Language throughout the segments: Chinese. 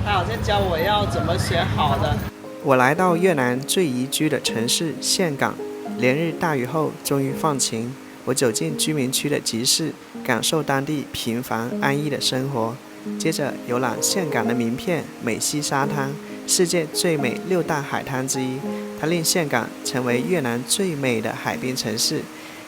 他好像教我要怎么选好的。我来到越南最宜居的城市岘港，连日大雨后终于放晴。我走进居民区的集市，感受当地平凡安逸的生活。接着游览岘港的名片美西沙滩，世界最美6大海滩之一，它令岘港成为越南最美的海滨城市。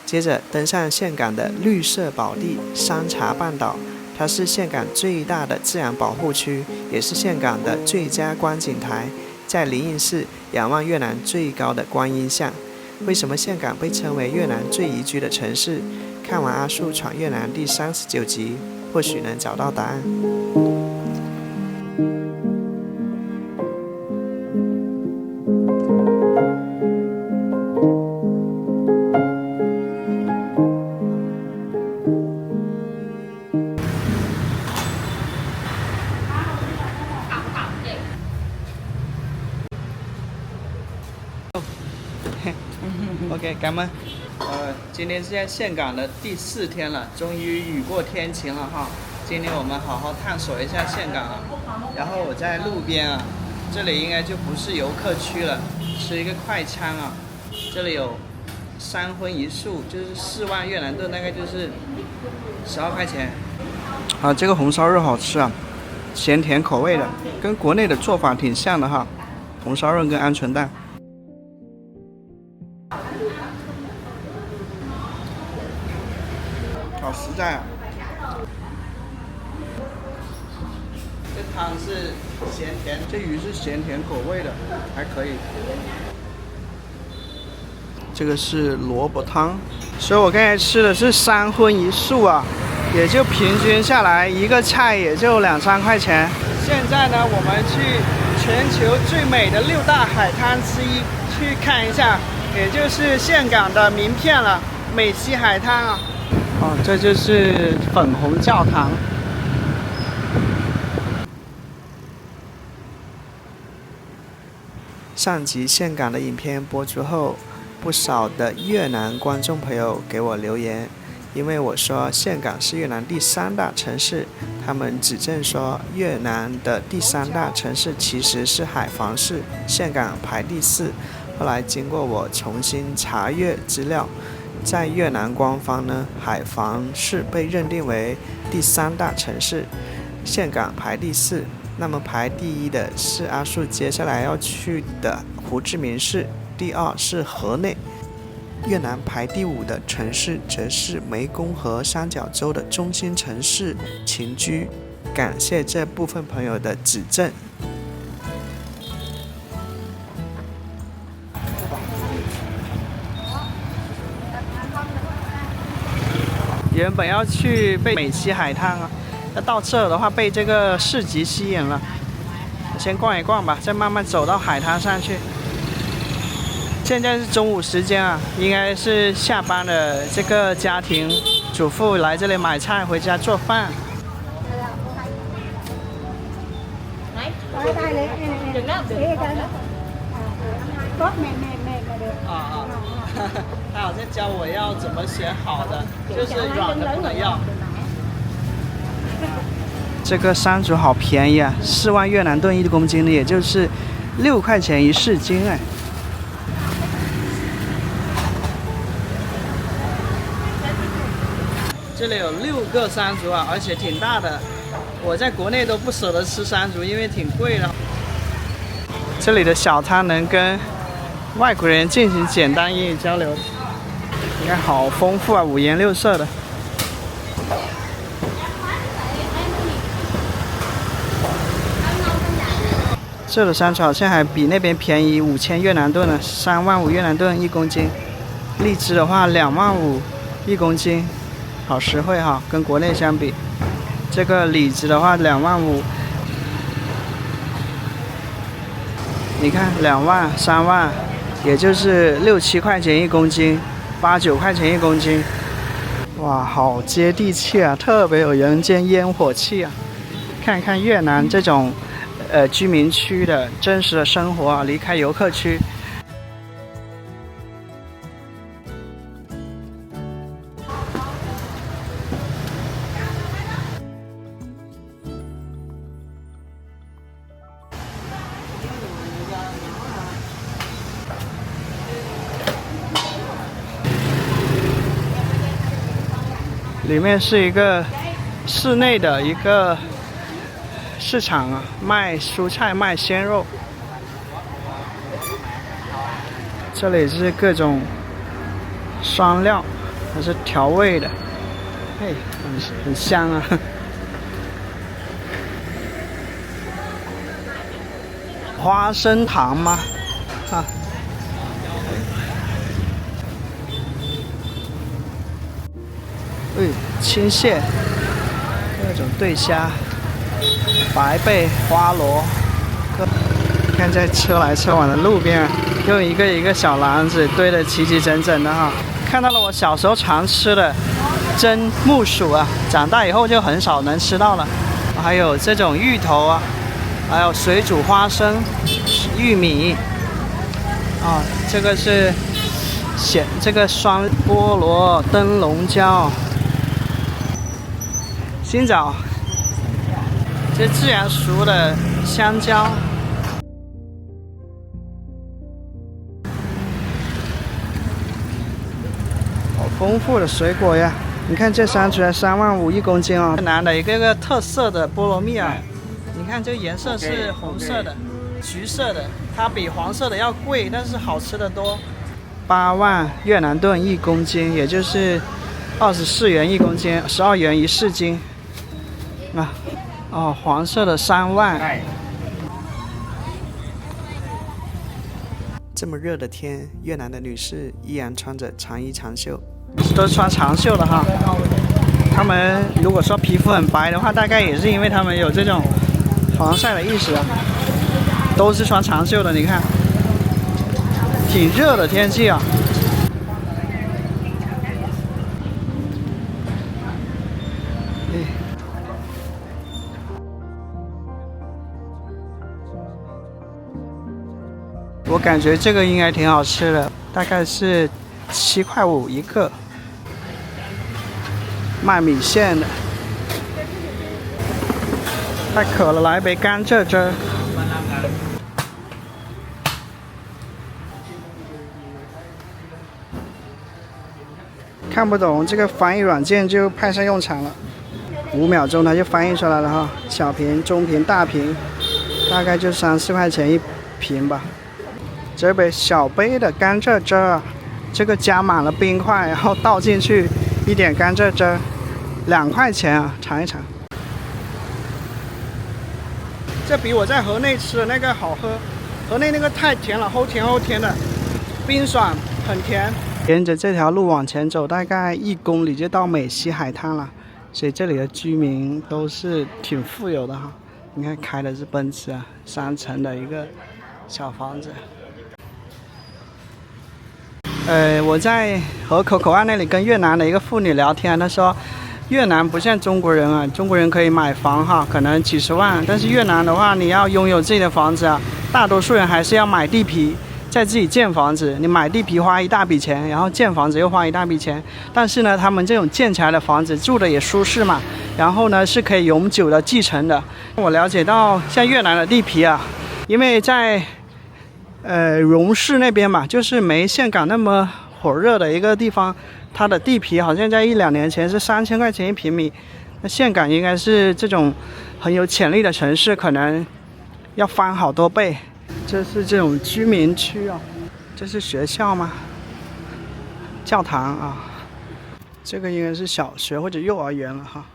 接着登上岘港的绿色宝地山茶半岛，它是岘港最大的自然保护区，也是岘港的最佳观景台，在灵隐寺仰望越南最高的观音像。为什么岘港被称为越南最宜居的城市？看完阿树闯越南第39集，或许能找到答案。OK， 感恩。今天是在岘港的第4天了，终于雨过天晴了哈。今天我们好好探索一下岘港啊。然后我在路边啊，这里应该就不是游客区了，吃一个快餐啊。这里有3荤1素，就是4万越南盾，大概就是12块钱。啊，这个红烧肉好吃啊，咸甜口味的，跟国内的做法挺像的哈。红烧肉跟鹌鹑蛋。好实在啊！这汤是咸甜，这鱼是咸甜口味的，还可以。这个是萝卜汤，所以我刚才吃的是3荤1素啊，也就平均下来一个菜也就2、3块钱。现在呢，我们去全球最美的6大海滩之一去看一下，也就是岘港的名片了，美西海滩啊。哦，这就是粉红教堂。上集岘港的影片播出后，不少的越南观众朋友给我留言，因为我说岘港是越南第3大城市，他们指正说越南的第3大城市其实是海防市，岘港排第4。后来经过我重新查阅资料，在越南官方呢，海防市被认定为第3大城市，岘港排第4。那么排第1的是阿树接下来要去的胡志明市，第2是河内。越南排第5的城市则是湄公河三角洲的中心城市秦居。感谢这部分朋友的指正。原本要去美西海滩啊，那到这的话被这个市集吸引了，先逛一逛吧，再慢慢走到海滩上去。现在是中午时间啊，应该是下班的这个家庭主妇来这里买菜回家做饭。他好像教我要怎么选好的，就是软的不能要。这个山竹好便宜啊，4万越南盾1公斤的，也就是6块钱1市斤哎。这里有6个山竹啊，而且挺大的。我在国内都不舍得吃山竹，因为挺贵的。这里的小摊能跟外国人进行简单英语交流，你看好丰富啊，五颜六色的。这的山竹好像还比那边便宜5000越南盾呢，3万5越南盾1公斤。荔枝的话2万51公斤，好实惠哈，跟国内相比。这个李子的话2万5，你看2万3万，也就是6、7块钱1公斤，8、9块钱1公斤。哇，好接地气啊，特别有人间烟火气啊！看看越南这种居民区的真实的生活啊，离开游客区。里面是一个室内的一个市场啊，卖蔬菜、卖鲜肉。这里是各种香料，还是调味的，嘿，很香啊。花生糖吗？啊。青蟹，各种对虾，白贝、花螺。看在车来车往的路边，用一个一个小篮子堆得齐齐整整的哈。看到了我小时候常吃的蒸木薯啊，长大以后就很少能吃到了。还有这种芋头啊，还有水煮花生、玉米。啊，这个是这个酸菠萝、灯笼椒。新枣，这自然熟的香蕉，好丰富的水果呀！你看这山出来3.5万一公斤哦。越南的一个特色的菠萝蜜啊，你看这颜色是红色的、橘色的，它比黄色的要贵，但是好吃的多。8万越南盾一公斤，也就是24元一公斤，12元一市斤。啊，哦，黄色的3万。这么热的天，越南的女士依然穿着长衣长袖，都是穿长袖的哈。她们如果说皮肤很白的话，大概也是因为她们有这种防晒的意识啊，都是穿长袖的。你看，挺热的天气啊。我感觉这个应该挺好吃的，大概是7.5块一个，卖米线的。太渴了，来一杯甘蔗汁。看不懂这个翻译软件就派上用场了，5秒钟它就翻译出来了哈，小瓶、中瓶、大瓶，大概就3-4块钱一瓶吧。这杯小杯的甘蔗汁儿，这个加满了冰块，然后倒进去一点甘蔗汁，2块钱啊，尝一尝。这比我在河内吃的那个好喝，河内那个太甜了，齁甜的，冰爽很甜。沿着这条路往前走，大概1公里就到美西海滩了，所以这里的居民都是挺富有的哈。你看开的是奔驰啊，3层的一个小房子。我在河口口岸那里跟越南的一个妇女聊天，她说越南不像中国人啊，中国人可以买房哈，可能几十万，但是越南的话，你要拥有自己的房子啊，大多数人还是要买地皮，再自己建房子。你买地皮花一大笔钱，然后建房子又花一大笔钱，但是呢，他们这种建起来的房子住的也舒适嘛，然后呢是可以永久的继承的。我了解到，像越南的地皮啊，因为在荣市那边嘛，就是没岘港那么火热的一个地方，它的地皮好像在1-2年前是3000块钱一平米。那岘港应该是这种很有潜力的城市，可能要翻好多倍。这是这种居民区啊，这是学校吗？教堂啊，这个应该是小学或者幼儿园了哈。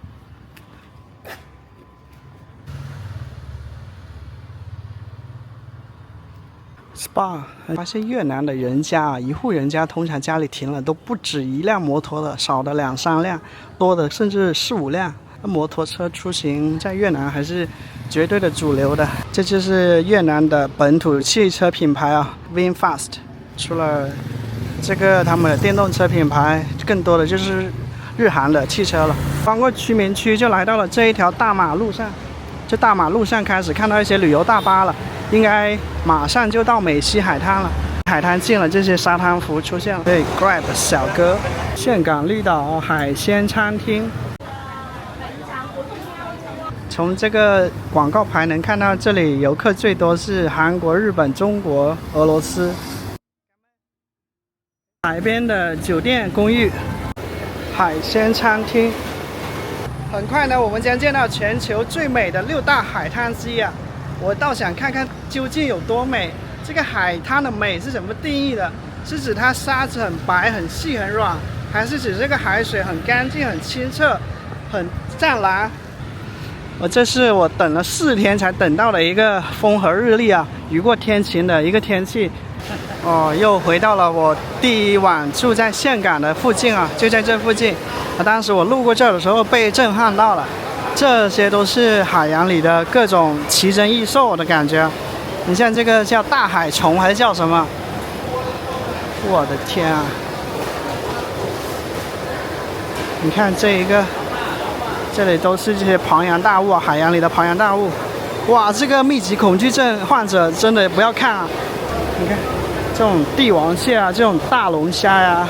SPA， 发现越南的人家啊，一户人家通常家里停了都不止1辆摩托的，少的2-3辆，多的甚至4-5辆。摩托车出行在越南还是绝对的主流的。这就是越南的本土汽车品牌啊 ，VinFast。除了这个他们的电动车品牌，更多的就是日韩的汽车了。翻过居民区就来到了这一条大马路上，这大马路上开始看到一些旅游大巴了。应该马上就到美西海滩了，海滩近了，这些沙滩服出现了。对 ，Grab 小哥，岘港绿岛海鲜餐厅。从这个广告牌能看到，这里游客最多是韩国、日本、中国、俄罗斯。海边的酒店公寓，海鲜餐厅。很快呢，我们将见到全球最美的6大海滩之一啊！我倒想看看究竟有多美。这个海滩的美是怎么定义的？是指它沙子很白、很细、很软，还是指这个海水很干净、很清澈、很湛蓝？这是我等了4天才等到的一个风和日丽啊，雨过天晴的一个天气。又回到了我第一晚住在岘港的附近啊，就在这附近。当时我路过这儿的时候被震撼到了，这些都是海洋里的各种奇珍异兽的感觉。你像这个叫大海虫还是叫什么？我的天啊！你看这一个，这里都是这些庞然大物啊，海洋里的庞然大物。哇，这个密集恐惧症患者真的不要看啊！你看这种帝王蟹啊，这种大龙虾呀，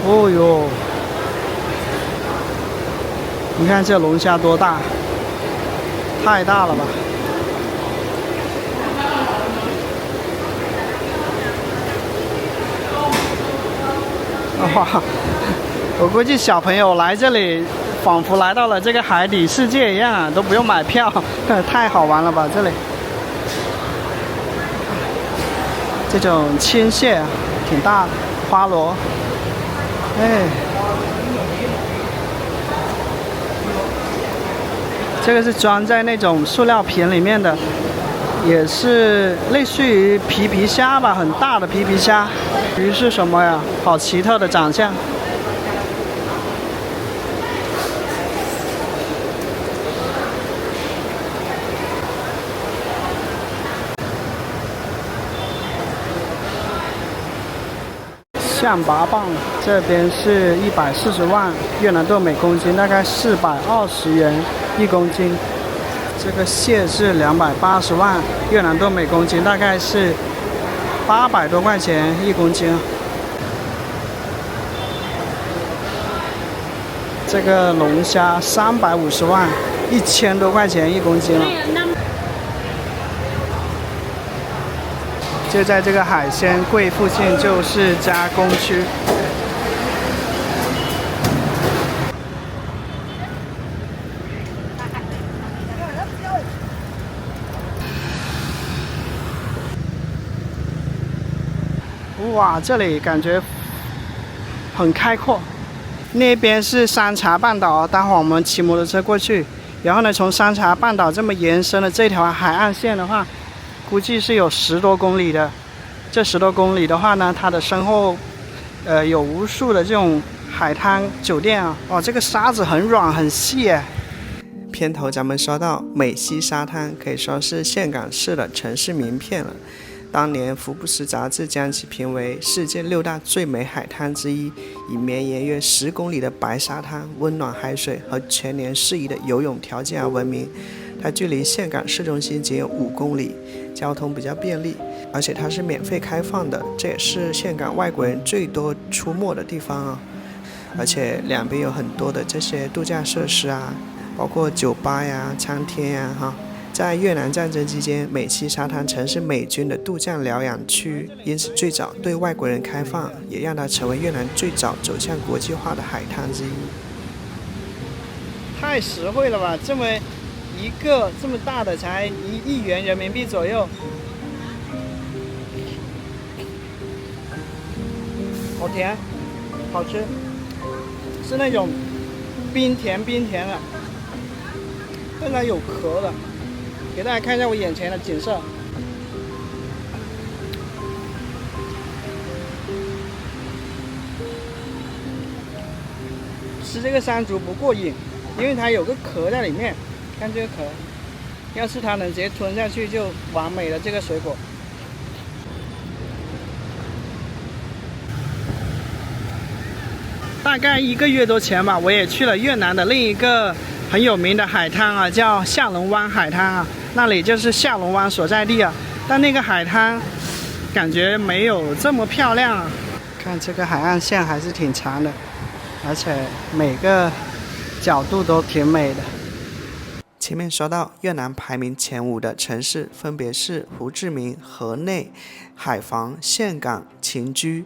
哦哟！你看这龙虾多大，太大了吧！哇，我估计小朋友来这里，仿佛来到了这个海底世界一样啊，都不用买票，太好玩了吧！这里，这种青蟹挺大，花螺，这个是装在那种塑料瓶里面的，也是类似于皮皮虾吧，很大的皮皮虾。鱼是什么呀？好奇特的长相。象拔蚌这边是140万越南盾每公斤，大概420元1公斤。这个蟹是280万越南盾每公斤，大概是800多块钱1公斤。这个龙虾350万，1000多块钱1公斤了。就在这个海鲜柜附近，就是加工区。哇，这里感觉很开阔。那边是山茶半岛，待会儿我们骑摩托车过去。然后呢，从山茶半岛这么延伸的这条海岸线的话，估计是有10多公里的。这10多公里的话呢，它的身后，有无数的这种海滩酒店啊。哇，这个沙子很软很细耶。片头咱们说到美西沙滩，可以说是岘港市的城市名片了。当年福布斯杂志将其评为世界6大最美海滩之一，以绵延约10公里的白沙滩、温暖海水和全年适宜的游泳条件而闻名。它距离岘港市中心仅有5公里，交通比较便利，而且它是免费开放的，这也是岘港外国人最多出没的地方啊。而且两边有很多的这些度假设施啊，包括酒吧呀、餐厅呀哈。在越南战争期间，美西沙滩曾是美军的度假疗养区，因此最早对外国人开放，也让它成为越南最早走向国际化的海滩之一。太实惠了吧！这么一个这么大的才1亿元人民币左右，好甜，好吃，是那种冰甜的，但它有壳的。给大家看一下我眼前的景色。吃这个山竹不过瘾，因为它有个壳在里面。看这个壳，要是它能直接吞下去，就完美了。这个水果。大概1个月多前吧，我也去了越南的另一个很有名的海滩啊，叫下龙湾海滩啊。那里就是下龙湾所在地啊，但那个海滩感觉没有这么漂亮啊。看这个海岸线还是挺长的，而且每个角度都挺美的。前面说到越南排名前5的城市分别是胡志明、河内、海防、岘港、清居。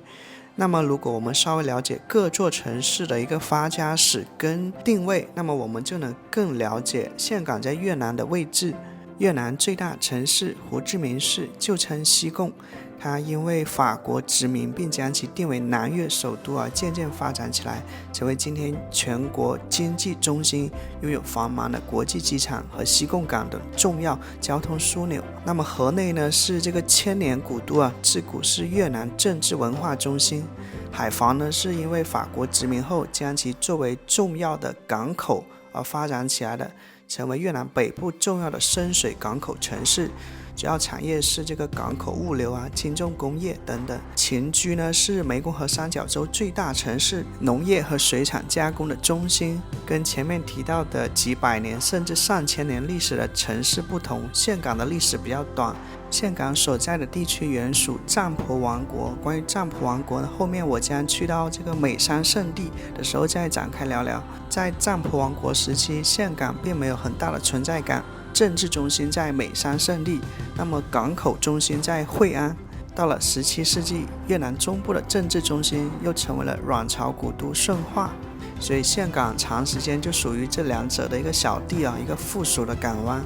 那么如果我们稍微了解各座城市的一个发家史跟定位，那么我们就能更了解岘港在越南的位置。越南最大城市胡志明市就称西贡，它因为法国殖民并将其定为南越首都而渐渐发展起来，成为今天全国经济中心，拥有繁忙的国际机场和西贡港的重要交通枢纽。那么河内呢，是这个千年古都自古是越南政治文化中心。海防呢，是因为法国殖民后将其作为重要的港口而发展起来的，成为越南北部重要的深水港口城市，主要产业是这个港口物流轻重工业等等。秦居呢，是湄公河三角洲最大城市，农业和水产加工的中心。跟前面提到的几百年甚至上千年历史的城市不同，岘港的历史比较短。岘港所在的地区原属占婆王国。关于占婆王国呢，后面我将去到这个美山圣地的时候再展开聊聊。在占婆王国时期，岘港并没有很大的存在感，政治中心在美山圣地，那么港口中心在惠安。到了17世纪，越南中部的政治中心又成为了阮朝古都顺化，所以岘港长时间就属于这两者的一个小弟一个附属的港湾。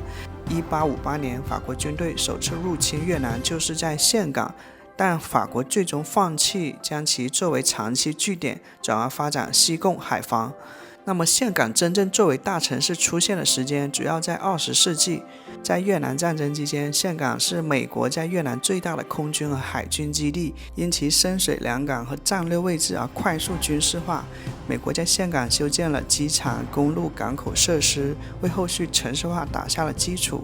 1858年，法国军队首次入侵越南就是在岘港，但法国最终放弃将其作为长期据点，转而发展西贡海防。那么岘港真正作为大城市出现的时间主要在20世纪。在越南战争期间，岘港是美国在越南最大的空军和海军基地，因其深水良港和战略位置而快速军事化。美国在岘港修建了机场、公路、港口设施，为后续城市化打下了基础。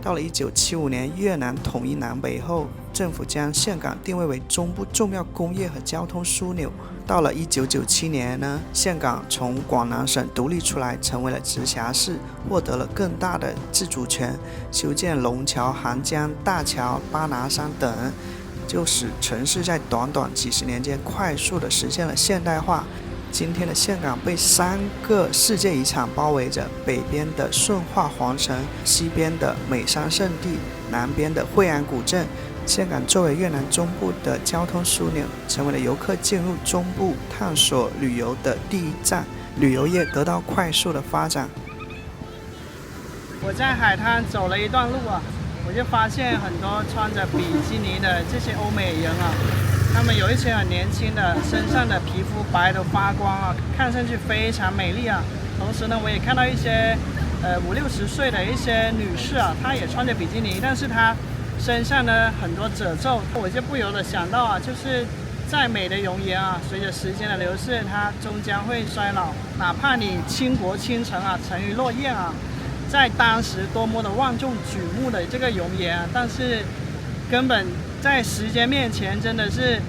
到了1975年，越南统一南北后，政府将岘港定位为中部重要工业和交通枢纽。到了1997年呢，岘港从广南省独立出来，成为了直辖市，获得了更大的自主权，修建龙桥、杭江大桥、巴拿山等，就使城市在短短几十年间快速地实现了现代化。今天的岘港被3个世界遗产包围着，北边的顺化皇城，西边的美山圣地，南边的惠安古镇。岘港作为越南中部的交通枢纽，成为了游客进入中部探索旅游的第一站，旅游业得到快速的发展。我在海滩走了一段路我就发现很多穿着比基尼的这些欧美人他们有一些很年轻的，身上的皮肤白得发光看上去非常美丽同时呢，我也看到一些50-60岁的一些女士她也穿着比基尼，但是她身上呢很多褶皱，我就不由得想到就是再美的容颜随着时间的流逝，它终将会衰老。哪怕你倾国倾城沉鱼落雁在当时多么的万众瞩目的这个容颜但是根本在时间面前真的是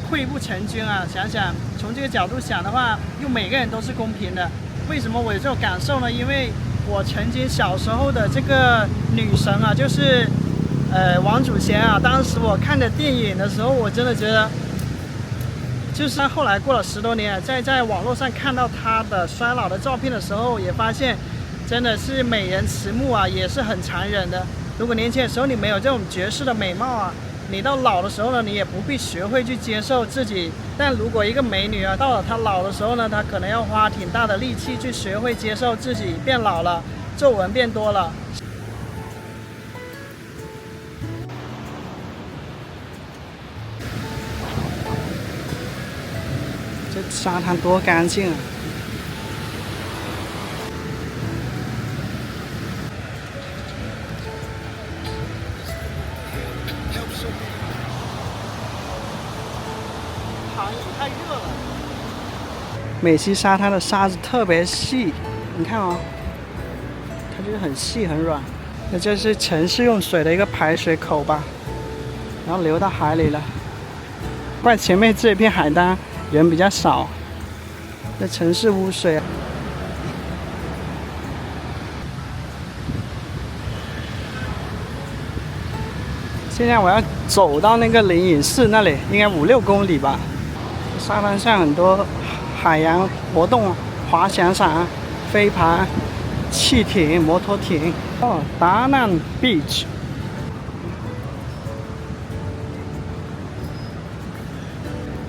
溃不成军想想从这个角度想的话，又每个人都是公平的。为什么我有这种感受呢？因为我曾经小时候的这个女神就是王祖贤当时我看的电影的时候，我真的觉得，就是后来过了10多年，在网络上看到她的衰老的照片的时候，也发现真的是美人迟暮也是很残忍的。如果年轻的时候你没有这种绝世的美貌你到老的时候呢，你也不必学会去接受自己。但如果一个美女到了她老的时候呢，她可能要花挺大的力气去学会接受自己变老了，皱纹变多了。这沙滩多干净太热了。美西沙滩的沙子特别细，你看它就是很细很软。那这是城市用水的一个排水口吧，然后流到海里了。怪前面这片海滩人比较少，这城市污水现在我要走到那个灵隐寺那里，应该5-6公里吧。沙滩上很多海洋活动滑翔伞、飞盘、汽艇、摩托艇。达难 Beach。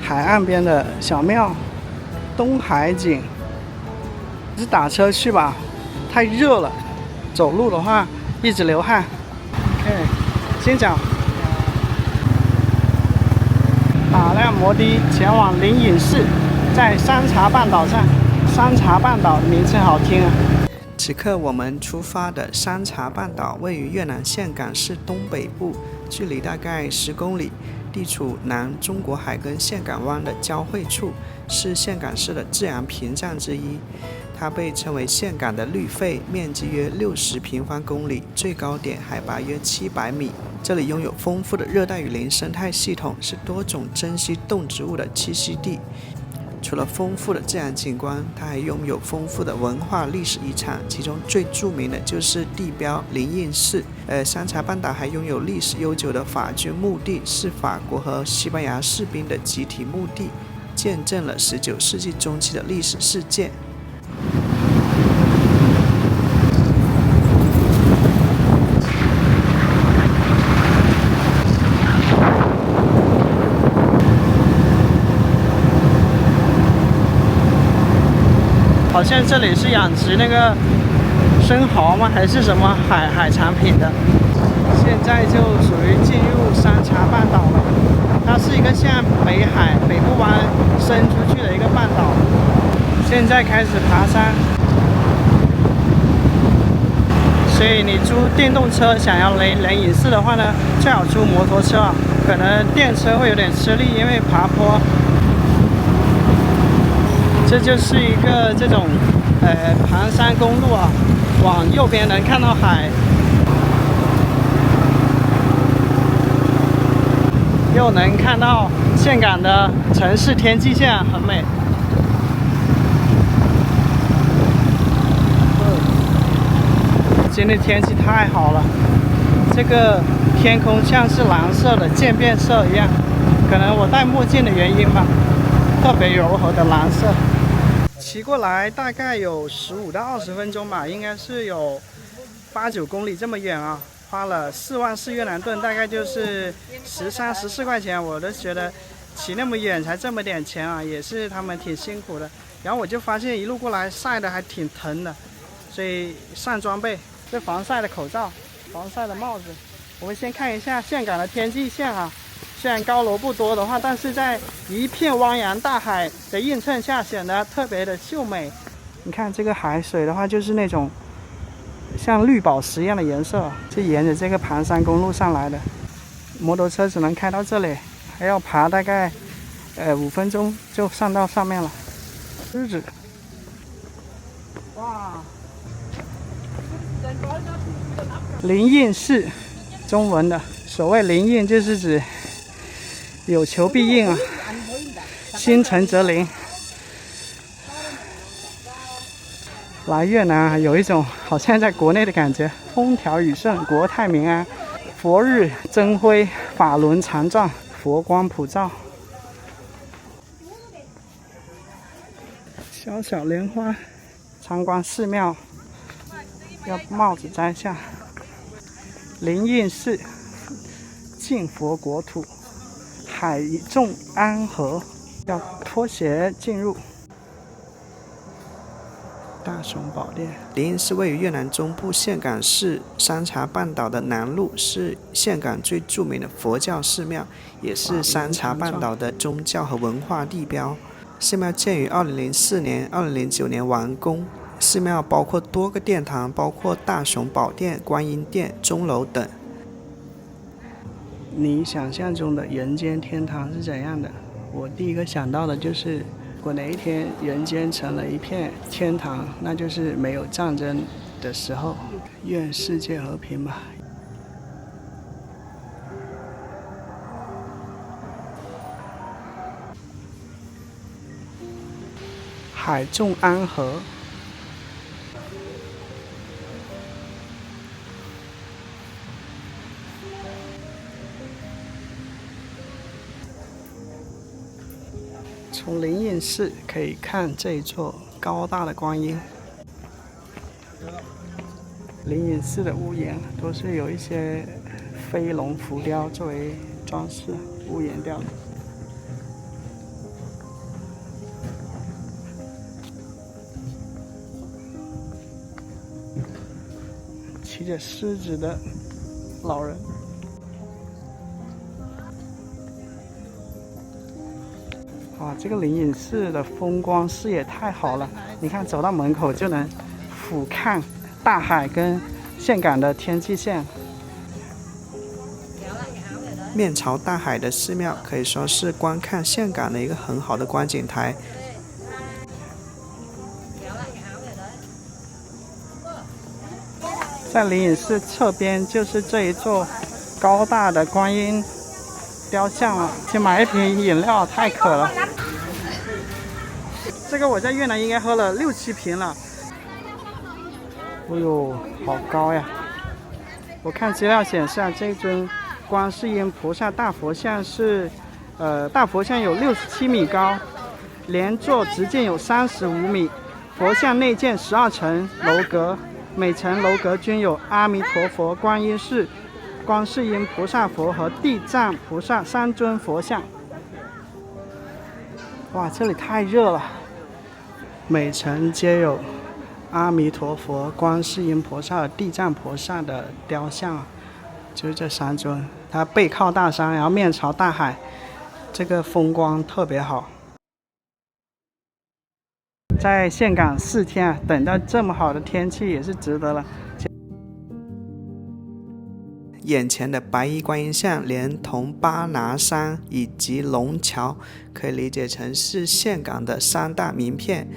海岸边的小庙，东海景。是打车去吧，太热了，走路的话一直流汗。OK， 先讲。打辆摩的前往灵隐寺，在山茶半岛上。山茶半岛名称好听啊。此刻我们出发的山茶半岛位于越南岘港市东北部，距离大概10公里，地处南中国海跟岘港湾的交汇处，是岘港市的治安屏障之一。它被称为岘港的绿肺，面积约60平方公里，最高点海拔约700米。这里拥有丰富的热带雨林生态系统，是多种珍稀动植物的栖息地。除了丰富的自然景观，它还拥有丰富的文化历史遗产，其中最著名的就是地标灵隐寺。山茶半岛还拥有历史悠久的法军墓地，是法国和西班牙士兵的集体墓地，见证了19世纪中期的历史事件。好像这里是养殖那个生蚝吗？还是什么海产品的？现在就属于进入山茶半岛了。它是一个向北部湾伸出去的一个半岛。现在开始爬山，所以你租电动车想要灵隐寺的话呢，最好租摩托车啊，可能电车会有点吃力，因为爬坡。这就是一个这种盘山公路啊，往右边能看到海，又能看到岘港的城市天际线，很美。今天天气太好了，这个天空像是蓝色的渐变色一样，可能我戴墨镜的原因吧，特别柔和的蓝色。骑过来大概有15到20分钟吧，应该是有8、9公里这么远啊，花了4万4越南盾，大概就是13、14块钱。我都觉得骑那么远才这么点钱啊，也是他们挺辛苦的。然后我就发现一路过来晒的还挺疼的，所以上装备，这防晒的口罩、防晒的帽子。我们先看一下岘港的天际线啊。虽然高楼不多的话，但是在一片汪洋大海的映衬下，显得特别的秀美。你看这个海水的话，就是那种像绿宝石一样的颜色，是沿着这个盘山公路上来的。摩托车只能开到这里，还要爬大概5分钟就上到上面了。日子，哇！灵隐寺，中文的所谓灵隐就是指有求必应啊，心诚则灵。来越南有一种好像在国内的感觉，风调雨顺，国泰民安，佛日增辉，法轮常转，佛光普照。小小莲花，参观寺庙要帽子摘下。灵隐寺，净佛国土。海众安和，要脱鞋进入。大雄宝殿，灵隐寺位于越南中部岘港市山茶半岛的南麓，是岘港最著名的佛教寺庙，也是山茶半岛的宗教和文化地标。寺庙建于2004年、2009年完工。寺庙包括多个殿堂，包括大雄宝殿、观音殿、钟楼等。你想象中的人间天堂是怎样的？我第一个想到的就是，如果哪一天人间成了一片天堂，那就是没有战争的时候。愿世界和平吧。海众安和。从灵隐寺可以看这一座高大的观音。灵隐寺的屋檐都是有一些飞龙浮雕作为装饰，屋檐雕的。着狮子的老人。哇，这个灵隐寺的风光视野太好了！你看，走到门口就能俯瞰大海跟岘港的天际线。面朝大海的寺庙可以说是观看岘港的一个很好的观景台。在灵隐寺侧边就是这一座高大的观音雕像了。去买一瓶饮料，太渴了。这个我在越南应该喝了6、7瓶了。哎呦，好高呀！我看资料显示啊，这尊观世音菩萨大佛像是，大佛像有67米高，连座直径有35米，佛像内建12层楼阁，每层楼阁均有阿弥陀佛、观音寺、观世音菩萨佛和地藏菩萨3尊佛像。哇，这里太热了！每层皆有阿弥陀佛、观世音菩萨和地藏菩萨的雕像，就是这3尊。它背靠大山，然后面朝大海，这个风光特别好。在岘港4天啊，等到这么好的天气也是值得了。眼前的白衣观音像连同巴拿山以及龙桥可以理解成是岘港的3大名片。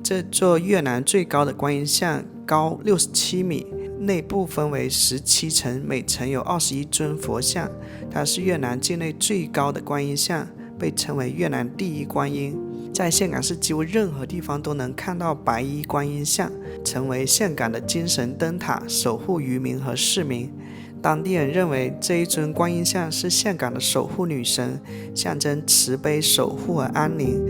这座越南最高的观音像高67米，内部分为17层，每层有21尊佛像。它是越南境内最高的观音像，被称为越南第一观音。在岘港市几乎任何地方都能看到白衣观音像，成为岘港的精神灯塔，守护渔民和市民。当地人认为这一尊观音像是岘港的守护女神，象征慈悲、守护和安宁。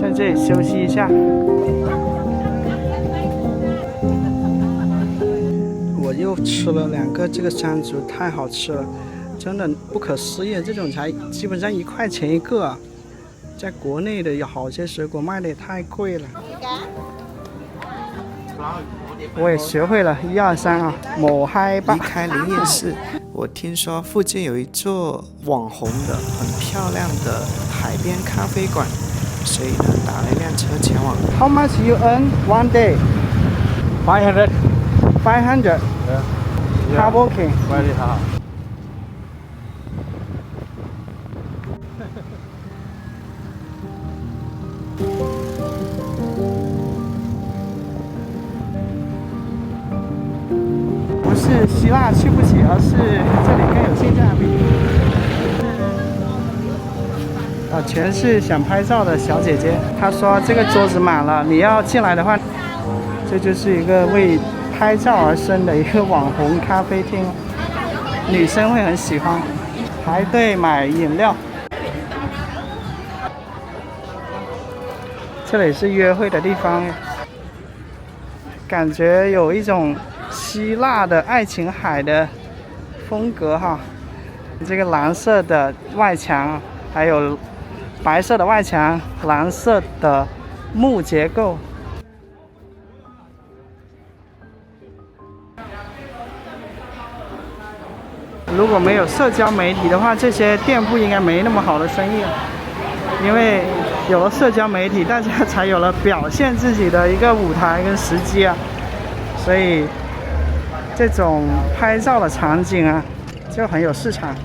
在这里休息一下。我又吃了2个这个山竹，太好吃了，真的不可思议，这种才基本上1块钱一个啊。在国内的有好些水果卖的也太贵了。我也学会了1、2、3啊，抹嗨吧。离开灵隐寺，我听说附近有一座网红的很漂亮的海边咖啡馆，所以呢打了一辆车前往。How much you earn one day? 500. 500. Hard working. Very hard. 不是希腊去不起，而是这里更有性价比。全是想拍照的小姐姐。她说这个桌子满了，你要进来的话，这就是一个为拍照而生的一个网红咖啡厅，女生会很喜欢。排队买饮料。这里是约会的地方，感觉有一种希腊的爱琴海的风格哈。这个蓝色的外墙，还有白色的外墙，蓝色的木结构。如果没有社交媒体的话，这些店铺应该没那么好的生意，因为有了社交媒体，大家才有了表现自己的一个舞台跟时机啊，所以这种拍照的场景啊，就很有市场。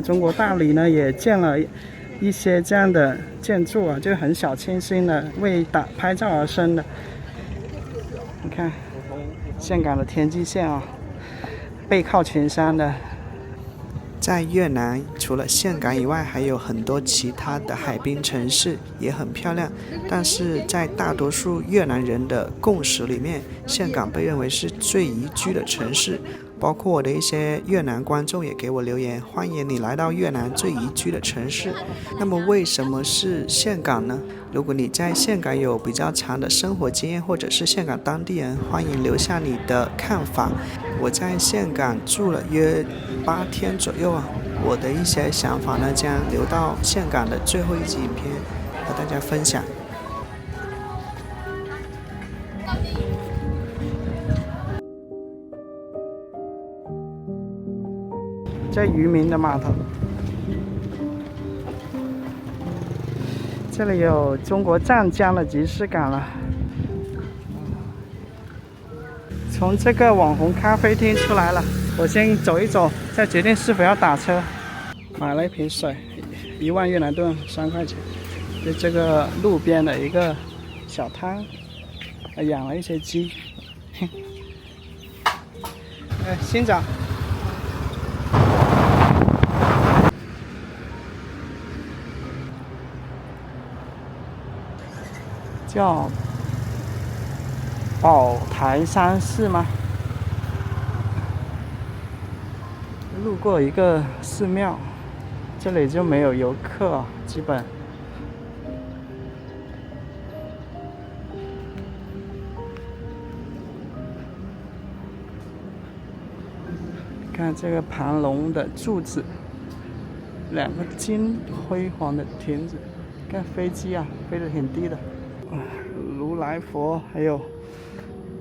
中国大理呢也建了一些这样的建筑啊，就很小清新的，为拍照而生的。你看，岘港的天际线啊，背靠群山的。在越南，除了岘港以外，还有很多其他的海滨城市也很漂亮。但是在大多数越南人的共识里面，岘港被认为是最宜居的城市。包括我的一些越南观众也给我留言，欢迎你来到越南最宜居的城市。那么为什么是岘港呢？如果你在岘港有比较长的生活经验，或者是岘港当地人，欢迎留下你的看法。我在岘港住了约8天左右啊，我的一些想法呢，将留到岘港的最后一集影片和大家分享。这渔民的码头，这里有中国湛江的集市港了。从这个网红咖啡厅出来了，我先走一走，再决定是否要打车。买了一瓶水，1万越南盾，3块钱。就这个路边的一个小摊，养了一些鸡。新长。叫宝台山寺吗？路过一个寺庙，这里就没有游客啊，基本。看这个盘龙的柱子，2个金辉煌的亭子，看飞机啊，飞得挺低的。如来佛，还有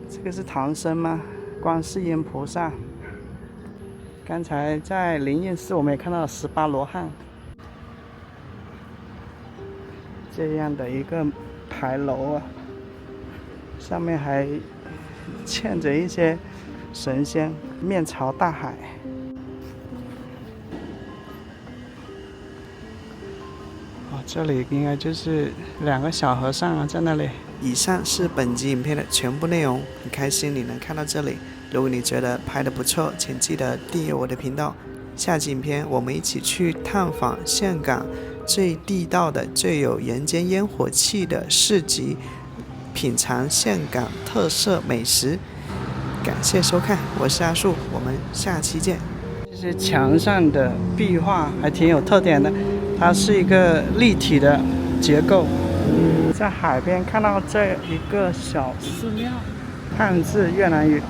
这个是唐僧吗？观世音菩萨。刚才在灵隐寺我们也看到了18罗汉，这样的一个牌楼啊，上面还嵌着一些神仙，面朝大海。这里应该就是2个小和尚啊，在那里。以上是本集影片的全部内容，很开心你能看到这里。如果你觉得拍得不错，请记得订阅我的频道。下集影片我们一起去探访岘港最地道的、最有人间烟火气的市集，品尝岘港特色美食。感谢收看，我是阿树，我们下期见。这些墙上的壁画还挺有特点的，它是一个立体的结构。在海边看到这一个小寺庙，汉字越南语。